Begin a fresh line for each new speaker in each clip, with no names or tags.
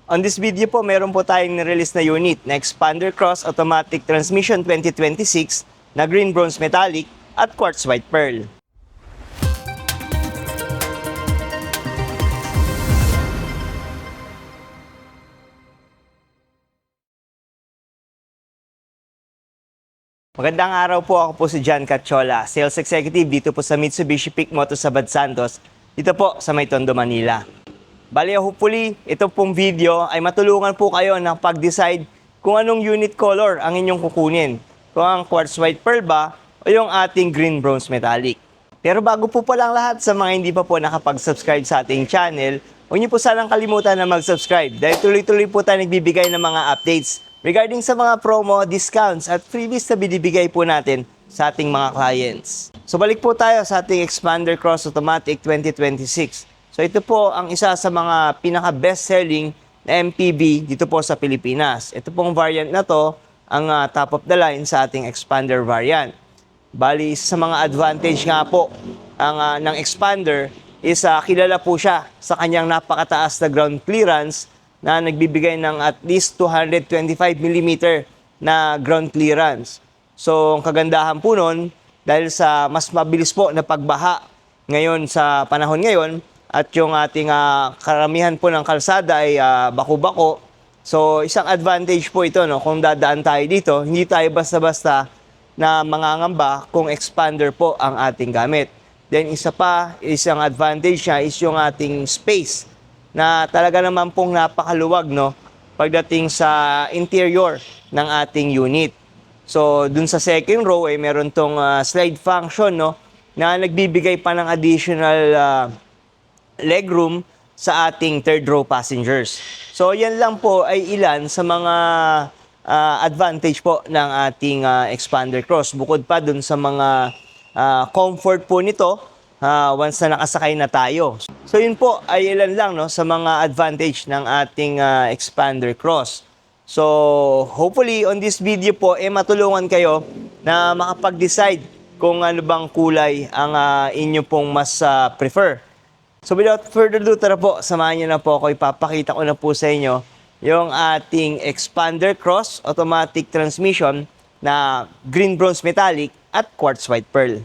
On this video po, meron po tayong nirelease na unit na Expander Cross Automatic Transmission 2026 na green bronze metallic at quartz white pearl. Magandang araw po, ako po si John Cachola, Sales Executive dito po sa Mitsubishi Peak Motors sa Bad Santos, dito po sa May Tondo, Manila. Bali, hopefully, ito pong video ay matulungan po kayo na pag-decide kung anong unit color ang inyong kukunin. Kung ang quartz white pearl ba o yung ating green bronze metallic. Pero bago po palang lahat, sa mga hindi pa po nakapag-subscribe sa ating channel, huwag niyo po sanang kalimutan na mag-subscribe dahil tuloy-tuloy po tayo nagbibigay ng mga updates regarding sa mga promo, discounts at freebies na binibigay po natin sa ating mga clients. So balik po tayo sa ating Expander Cross Automatic 2026. So ito po ang isa sa mga pinaka-best-selling na MPV dito po sa Pilipinas. Ito pong variant na to, ang top of the line sa ating Expander variant. Bali, sa mga advantage nga po ng Expander is kilala po siya sa kanyang napakataas na ground clearance na nagbibigay ng at least 225 mm na ground clearance. So, ang kagandahan po nun, dahil sa mas mabilis po na pagbaha ngayon sa panahon ngayon, at yung ating karamihan po ng kalsada ay bako-bako. So, isang advantage po ito, no? Kung dadaan tayo dito, hindi tayo basta-basta na mangangamba kung expander po ang ating gamit. Then, isang advantage niya is yung ating space na talaga naman pong napakaluwag, no? Pagdating sa interior ng ating unit. So, dun sa second row ay meron tong slide function, no? Na nagbibigay pa ng additional legroom sa ating third row passengers. So, yan lang po ay ilan sa mga advantage po ng ating Expander Cross. Bukod pa dun sa mga comfort po nito once na nakasakay na tayo. So, yun po ay ilan lang, no, sa mga advantage ng ating Expander Cross. So, hopefully on this video po matulungan kayo na makapag-decide kung ano bang kulay ang inyo pong mas prefer. So without further ado, tara po, samahan niyo na po ako. Ipapakita ko na po sa inyo yung ating Expander Cross Automatic Transmission na green bronze metallic at quartz white pearl.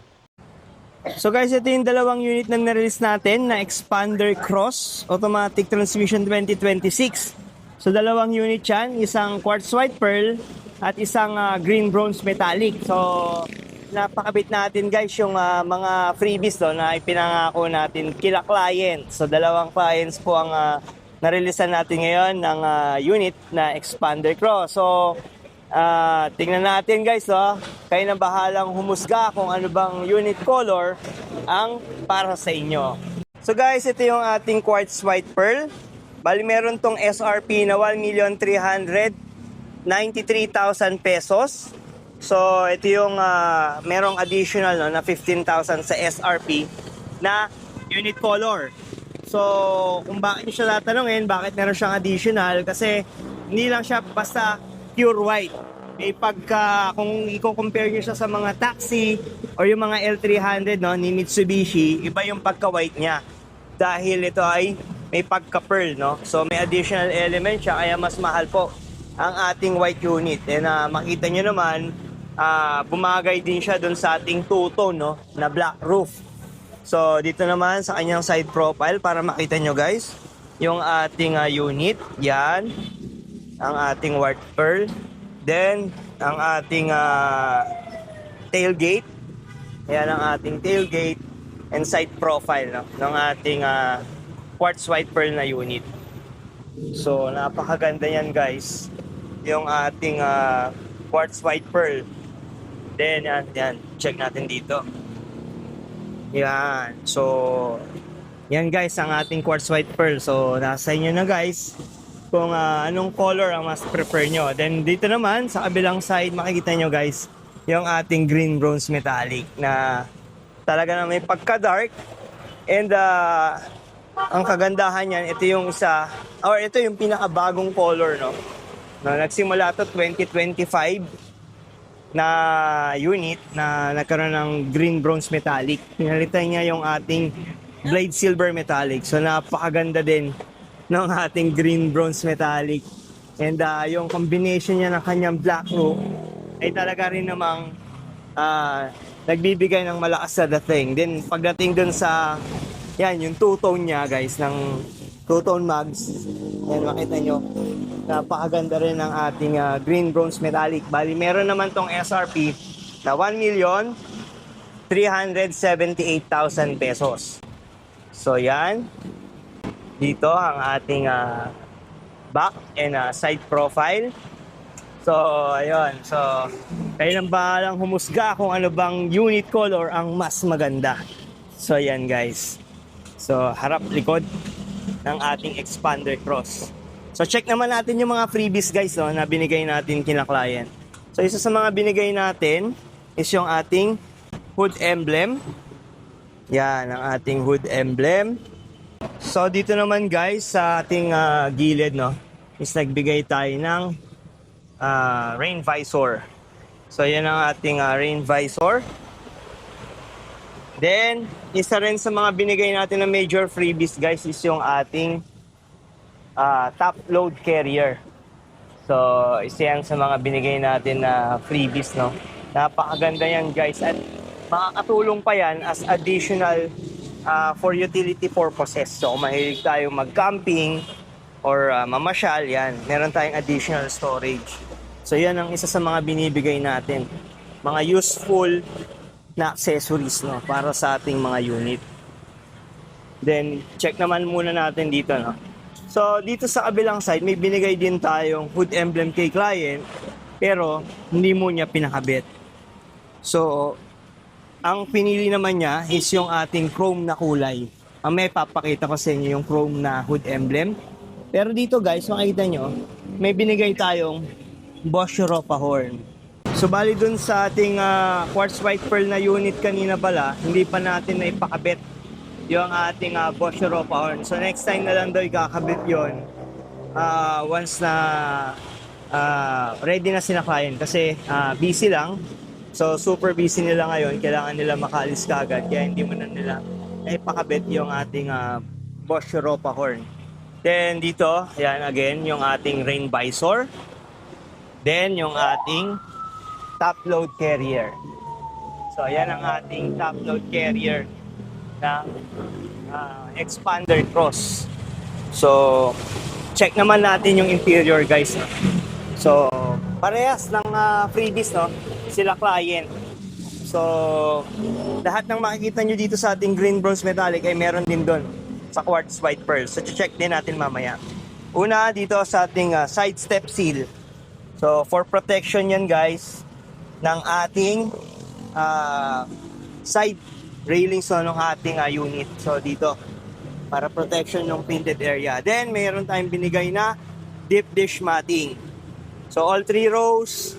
So guys, ito yung dalawang unit na na-release natin na Expander Cross Automatic Transmission 2026. So dalawang unit yan, isang quartz white pearl at isang green bronze metallic. So napakabit natin guys yung mga freebies na ipinangako natin kila clients. So dalawang clients po ang nareleasean natin ngayon ng unit na Expander Cross. So tingnan natin guys, kayo na bahalang humusga kung ano bang unit color ang para sa inyo. So guys, ito yung ating quartz white pearl. Bali meron tong SRP na 1,393,000 pesos. So, ito yung merong additional na 15,000 sa SRP na unit color. So, kung bakit nyo siya tatanungin, bakit meron siyang additional? Kasi hindi lang siya basta pure white. Kung i-compare nyo siya sa mga taxi or yung mga L300 ni Mitsubishi, iba yung pagka-white niya. Dahil ito ay may pagka-pearl, no? So, may additional element siya, kaya mas mahal po ang ating white unit. And makita nyo naman, bumagay din siya dun sa ating two-tone, no, na black roof. So dito naman sa kanyang side profile, para makita nyo guys yung ating unit, yan ang ating white pearl, then ang ating tailgate, yan ang ating tailgate and side profile, no, ng ating quartz white pearl na unit. So napakaganda yan guys, yung ating quartz white pearl. Then, yan. Check natin dito. Yan. So, yan guys, ang ating quartz white pearl. So, nasa inyo na guys kung anong color ang mas prefer nyo. Then, dito naman, sa kabilang side, makikita nyo guys, yung ating green bronze metallic na talaga na may pagka-dark. And, ang kagandahan yan, ito yung isa, or ito yung pinakabagong color, no? Nagsimula to 2025. Na unit na nagkaroon ng green bronze metallic. Pinalitan niya yung ating blade silver metallic. So napakaganda din ng ating green bronze metallic. And yung combination niya ng kanyang black roof ay talaga rin namang nagbibigay ng malakas sa dating. Then pagdating dun sa yung two-tone niya guys, ng two-tone mags. Yan, makita nyo. Napakaganda rin ng ating green bronze metallic. Bali, meron naman tong SRP na 1,378,000 pesos. So yan. Dito ang ating back and side profile. So, ayun. So, kayo nang bahalang humusga kung ano bang unit color ang mas maganda. So, ayan guys. So, harap likod ng ating expander cross. So, check naman natin yung mga freebies guys, no, na binigay natin kina client. So, isa sa mga binigay natin is yung ating hood emblem. Yan, ang ating hood emblem. So, dito naman guys, sa ating gilid, no, is nagbigay tayo ng rain visor. So, yan ang ating rain visor. Then, isa rin sa mga binigay natin na major freebies guys is yung ating top load carrier. So, isa yan sa mga binigay natin na freebies, no. Napakaganda yan guys. At makakatulong pa yan as additional for utility purposes. So, kung mahilig tayo mag-camping or mamasyal, yan. Meron tayong additional storage. So, yan ang isa sa mga binibigay natin. Mga useful na accessories, no, para sa ating mga unit. Then, check naman muna natin dito, no. So, dito sa kabilang side, may binigay din tayong hood emblem kay client, pero hindi mo niya pinakabit. So, ang pinili naman niya is yung ating chrome na kulay. May papakita ko sa inyo yung chrome na hood emblem. Pero dito guys, makikita nyo, may binigay tayong Bosch Europa horn. So bali dun sa ating quartz white pearl na unit kanina pala, hindi pa natin na ipakabit yung ating Bosch Europa horn. So next time na lang daw ikakabit yun once na ready na sila client. Kasi busy lang. So super busy nila ngayon, kailangan nila makaalis kagad. Kaya hindi mo na nila ipakabit yung ating Bosch Europa horn. Then dito, yan again, yung ating rain visor. Then yung ating top load carrier. So, ayan ang ating top load carrier ng expander cross. So, check naman natin yung interior guys. So, parehas ng freebies, no, sila client. So, lahat ng makikita nyo dito sa ating green bronze metallic ay meron din doon sa quartz white pearl. So, check din natin mamaya. Una, dito sa ating side step seal. So, for protection yan guys, ng ating side railings ng ating unit. So dito, para protection ng painted area. Then mayroon tayong binigay na deep dish matting. So all 3 rows,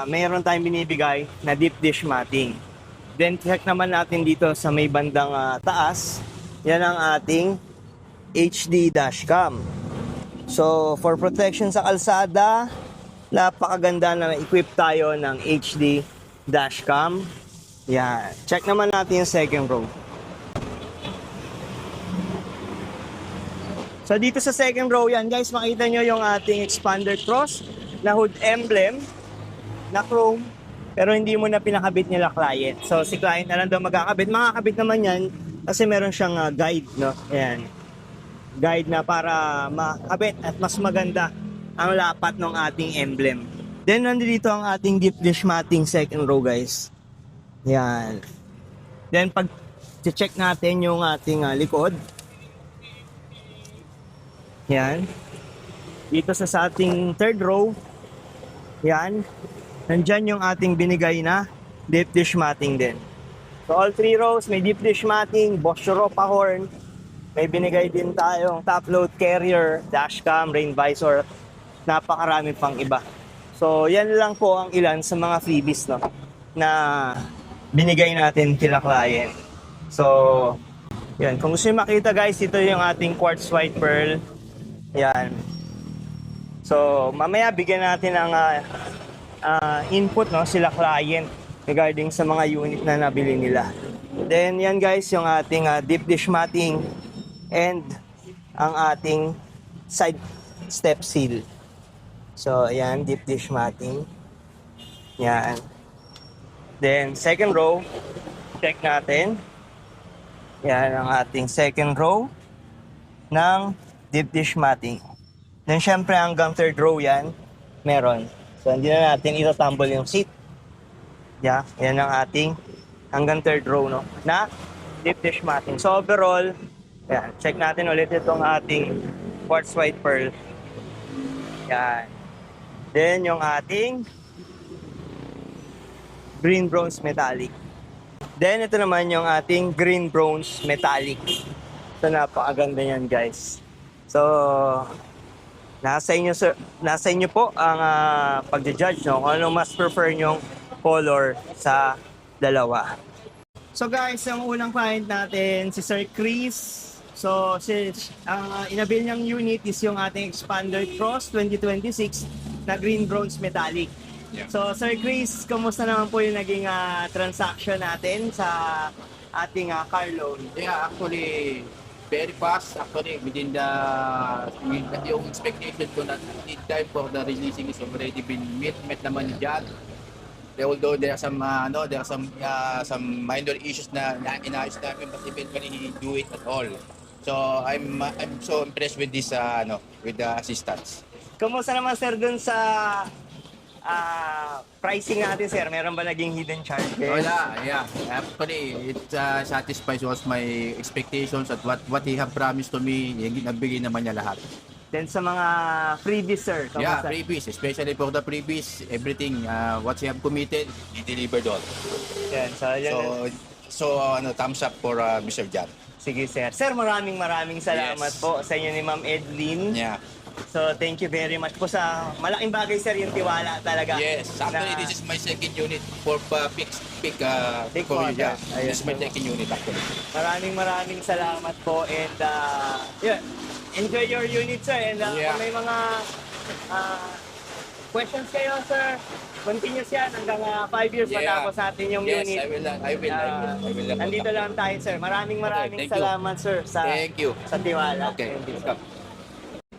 mayroon tayong binibigay na deep dish matting. Then check naman natin dito sa may bandang taas, yan ang ating HD dashcam. So for protection sa kalsada, napakaganda na equip tayo ng HD dashcam. Yan. Check naman natin yung second row. So dito sa second row yan guys, makita nyo yung ating expander cross na hood emblem na chrome, pero hindi mo na pinakabit nila client. So si client na lang daw magkakabit. Makakabit naman yan kasi meron siyang guide, no? Ayan. Guide na para makabit at mas maganda ang lapat ng ating emblem. Then nandito ang ating deep dish matting second row guys. Yan. Then pag check natin yung ating likod. Yan. Dito sa ating third row. Yan. Nandyan yung ating binigay na deep dish matting din. So all 3 rows may deep dish matting, Bosch Europa horn. May binigay din tayong top load carrier, dashcam, rain visor. Napakarami pang iba. So, yan lang po ang ilan sa mga freebies, no, na binigay natin kila client. So, yan. Kung gusto nyo makita guys, ito yung ating quartz white pearl. Yan. So, mamaya bigyan natin ng input, no, sila client regarding sa mga unit na nabili nila. Then, yan guys, yung ating deep dish matting and ang ating side step seal. So, ayan, deep dish matting. Yan. Then, second row, check natin. Yan ang ating second row ng deep dish matting. Then, syempre, hanggang third row yan, meron. So, hindi na natin itatumble yung seat. Yeah, yan ang ating hanggang third row, no? Na deep dish matting. So, overall, yan, check natin ulit itong ating quartz white pearl. Yan. Then, yung ating green bronze metallic. Then, ito naman yung ating green bronze metallic. So, napakaganda yan, guys. So, nasa inyo, sir, nasa inyo po ang pagja-judge, no? Kung ano mas prefer nyong color sa dalawa. So, guys, ang unang client natin, si Sir Chris. So, ang inabil niyang unit is yung ating Expander Cross 2026 na green bronze metallic.
Yeah.
So, Sir Chris, kumusta naman po yung naging transaction natin sa ating car loan?
Yeah, actually, very fast. Actually, within yung expectation ko na lead time for the releasing is already been met naman dyan. Although there are some minor issues na inaayos namin, but eventually he do it at all. So I'm so impressed with this with the assistance.
Kumusta naman, sir, dun sa pricing natin, sir? Meron ba naging hidden charges?
Wala, yeah. Actually, it satisfies was my expectations at what he have promised to me, nagbigay naman niya lahat.
Then sa mga freebies, sir,
Yeah,
kamusta?
freebies, especially for the freebies, everything, what he have committed, he delivered all.
Yan, so, yan.
Thumbs up for Mr. Jan.
Sige, sir. Sir, maraming salamat
Yes.
po sa inyo ni Ma'am Edlin.
Yeah.
So, thank you very much po sa malaking bagay, sir, yung tiwala talaga.
Yes, actually this is my second unit for pick
Big
for
one,
yeah.
yeah.
This is my second unit actually.
Maraming salamat po and yeah, enjoy your unit, sir. And
Yeah.
kung may mga questions kayo, sir, continuous yan hanggang 5 years
Yeah.
matapos natin yung
Yes,
unit.
I will.
Nandito lang tayo, sir. Maraming
thank you.
salamat, sir,
Thank you.
sa tiwala.
Okay.
Thank you, sir.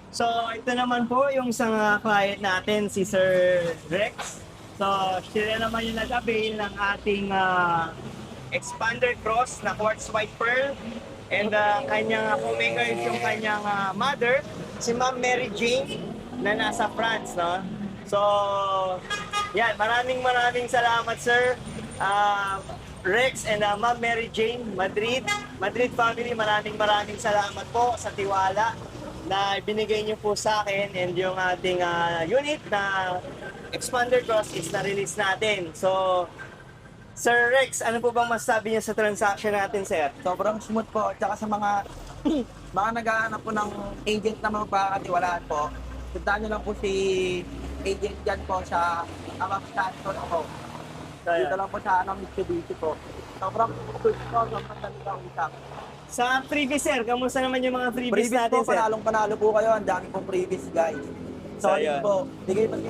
So, ito naman po yung isang client natin, si Sir Rex. So, siya naman yung nag-avail ng ating Expander Cross na quartz white pearl. And kanyang homemaker is yung kanyang mother, si Ma'am Mary Jane, na nasa France, no? So, yan, maraming salamat, sir. Rex and Ma'am Mary Jane, Madrid family, maraming salamat po sa tiwala na binigay niyo po sa akin, and yung ating unit na Expander Cross is na-release natin. So, Sir Rex, ano po bang masasabi niyo sa transaction natin, sir?
Sobrang smooth po. Tsaka sa mga mga naghahanap po ng agent na magpapakatiwalaan po, puntahan nyo lang po si agent dyan po sa Amapsatton po. Dito lang po sa Mitsubishi po. Sobrang good po, sobrang talaga usap.
Sa freebies, sir, kamusta naman yung mga freebies
Previous
natin,
po,
sir?
panalong-panalo po kayo. Ang dami pong previous guys. Solid
Ayun.
po. Bigay pa si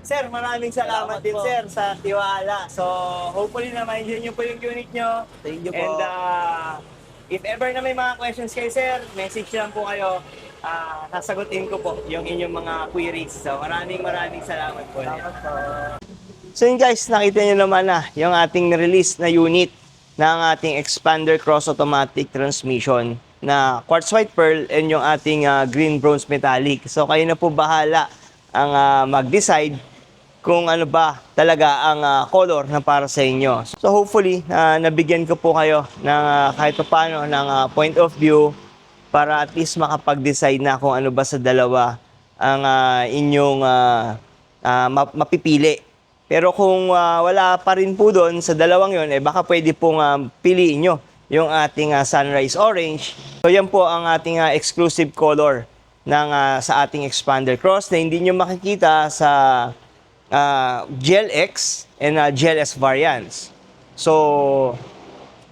Sir, maraming salamat
Salamat
din,
po.
sir, sa tiwala. So, hopefully na ma-enjoy niyo po yung unit niyo.
Thank you po.
And if ever na may mga questions kayo, sir, message lang po kayo. Sasagutin ko po yung inyong mga queries. So, maraming salamat po.
Salamat po.
So yun guys, nakita nyo naman na yung ating release na unit ng ating Expander Cross Automatic Transmission na quartz white pearl and yung ating green bronze metallic. So kayo na po bahala ang mag-decide kung ano ba talaga ang color na para sa inyo. So hopefully, nabigyan ko po kayo ng kahit paano ng point of view para at least makapag-decide na kung ano ba sa dalawa ang inyong mapipili. Pero kung wala pa rin po doon sa dalawang yon, baka pwede pong piliin nyo yung ating Sunrise Orange. So yan po ang ating exclusive color ng sa ating Expander Cross na hindi nyo makikita sa GLX and GLS variants. So,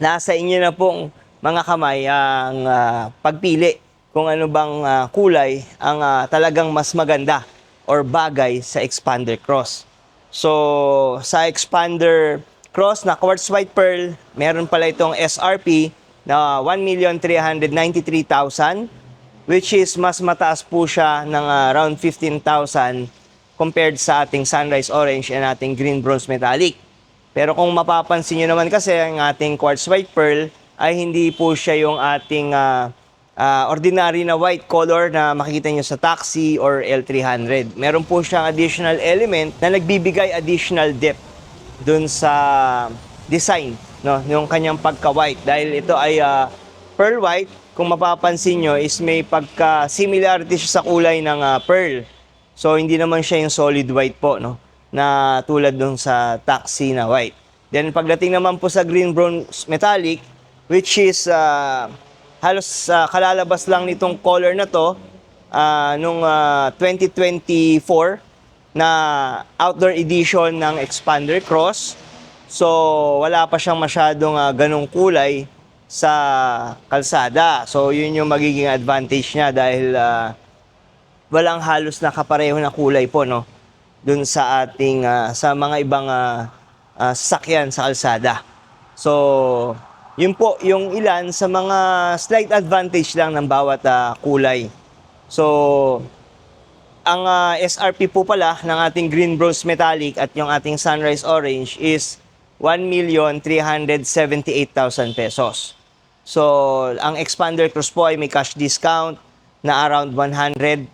nasa inyo na pong mga kamay ang pagpili kung ano bang kulay ang talagang mas maganda or bagay sa Expander Cross. So, sa Expander Cross na quartz white pearl, meron pala itong SRP na 1,393,000. which is mas mataas po siya ng around 15,000 compared sa ating Sunrise Orange and ating Green Bronze Metallic. Pero kung mapapansin nyo naman kasi ang ating Quartz White Pearl ay hindi po siya yung ating ordinary na white color na makikita nyo sa Taxi or L300. Meron po siyang additional element na nagbibigay additional depth dun sa design, no, yung kanyang pagka-white. Dahil ito ay pearl white, kung mapapansin nyo is may pagka-similarity siya sa kulay ng pearl. So hindi naman siya yung solid white po, no, na tulad dun sa Taxi na white. Then pagdating naman po sa Green Bronze Metallic, which is halos kalalabas lang nitong color na to nung 2024 na outdoor edition ng Expander Cross. So wala pa siyang masyadong ganong kulay sa kalsada. So yun yung magiging advantage niya dahil walang halos na kapareho na kulay po, no, dun sa ating sa mga ibang sasakyan sa kalsada. So yun po yung ilan sa mga slight advantage lang ng bawat kulay. So ang SRP po pala ng ating Green Bronze Metallic at yung ating Sunrise Orange is 1,378,000 pesos. So ang Expander Cross po ay may cash discount na around 120,000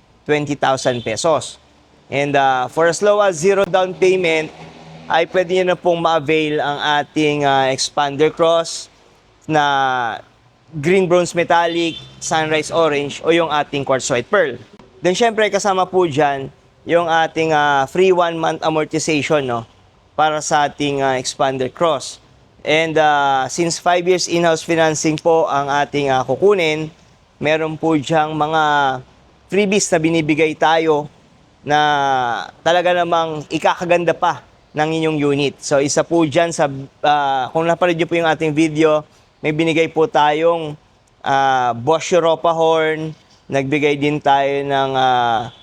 pesos. And for as low as 0 down payment, ay pwede nyo na pong ma-avail ang ating Expander Cross na Green Bronze Metallic, Sunrise Orange o yung ating Quartz White Pearl. Then syempre kasama po dyan yung ating free 1-month amortization, no, para sa ating Expander Cross. And since 5 years in-house financing po ang ating kukunin, meron po dyang mga freebies na binibigay tayo na talaga namang ikakaganda pa ng inyong unit. So isa po dyan sa, kung napanood nyo po yung ating video, may binigay po tayong Bosch Europa horn, nagbigay din tayo ng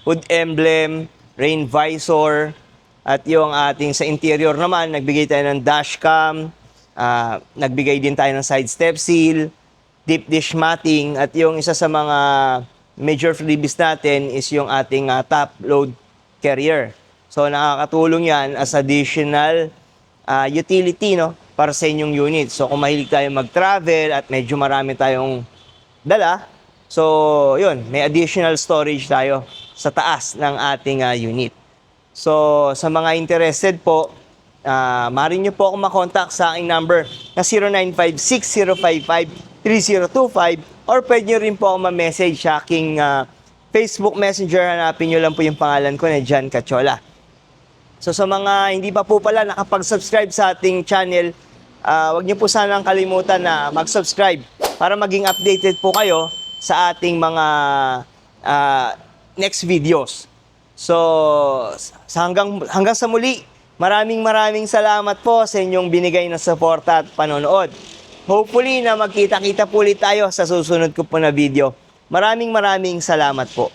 hood emblem, rain visor, at yung ating sa interior naman, nagbigay tayo ng dashcam, nagbigay din tayo ng side step seal, deep dish matting, at yung isa sa mga major freebies natin is yung ating top load carrier. So nakakatulong yan as additional utility, no, para sa inyong unit. So kung mahilig tayo mag-travel at medyo marami tayong dala, so yun, may additional storage tayo sa taas ng ating unit. So sa mga interested po, maaari nyo po ako makontak sa aking number na 0956-055-3025 or pwede nyo rin po ako ma-message sa aking Facebook Messenger. Hanapin nyo lang po yung pangalan ko na Jan Cachola. So sa mga hindi pa po pala nakapag-subscribe sa ating channel, wag niyo po sanang kalimutan na mag-subscribe para maging updated po kayo sa ating mga next videos. So hanggang sa muli, maraming salamat po sa inyong binigay na suporta at panonood. Hopefully na magkita-kita po ulit tayo sa susunod ko po na video. Maraming salamat po.